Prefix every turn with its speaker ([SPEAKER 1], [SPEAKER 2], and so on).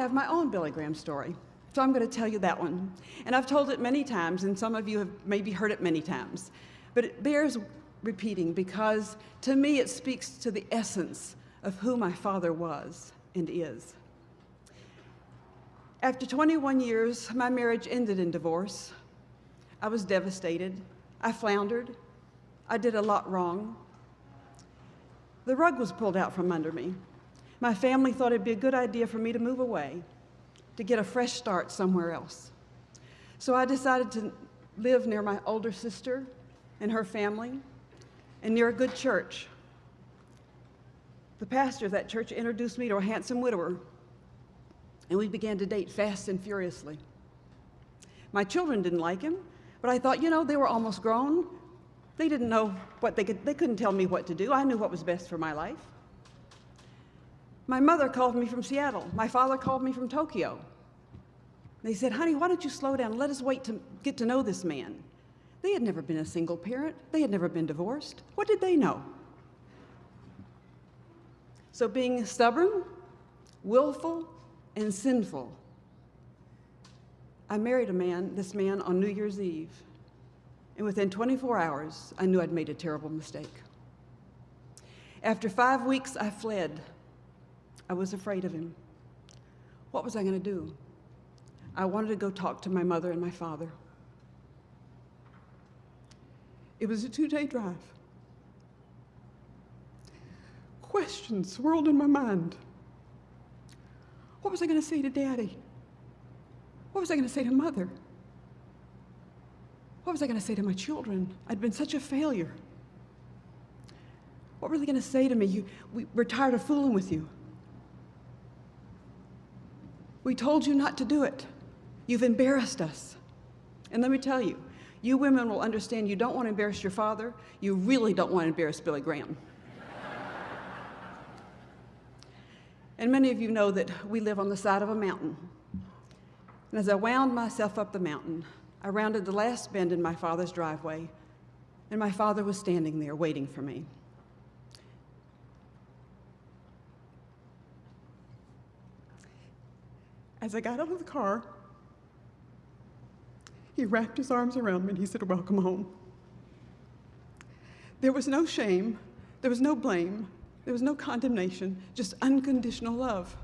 [SPEAKER 1] have my own Billy Graham story, so I'm going to tell you that one. And I've told it many times, and some of you have maybe heard it many times. But it bears repeating because, to me, it speaks to the essence of who my father was and is. After 21 years, my marriage ended in divorce. I was devastated. I floundered. I did a lot wrong. The rug was pulled out from under me. My family thought it'd be a good idea for me to move away, to get a fresh start somewhere else. So I decided to live near my older sister and her family, and near a good church. The pastor of that church introduced me to a handsome widower, and we began to date fast and furiously. My children didn't like him, but I thought, they were almost grown. They didn't know they couldn't tell me what to do. I knew what was best for my life. My mother called me from Seattle. My father called me from Tokyo. They said, honey, why don't you slow down and let us wait to get to know this man? They had never been a single parent. They had never been divorced. What did they know? So being stubborn, willful, and sinful, I married this man on New Year's Eve. And within 24 hours, I knew I'd made a terrible mistake. After 5 weeks, I fled. I was afraid of him. What was I going to do? I wanted to go talk to my mother and my father. It was a 2-day drive. Questions swirled in my mind. What was I going to say to Daddy? What was I going to say to Mother? What was I going to say to my children? I'd been such a failure. What were they going to say to me? We're tired of fooling with you. We told you not to do it. You've embarrassed us. And let me tell you, you women will understand you don't want to embarrass your father. You really don't want to embarrass Billy Graham. And many of you know that we live on the side of a mountain. And as I wound myself up the mountain, I rounded the last bend in my father's driveway, and my father was standing there waiting for me. As I got out of the car, he wrapped his arms around me and he said, welcome home. There was no shame, there was no blame, there was no condemnation, just unconditional love.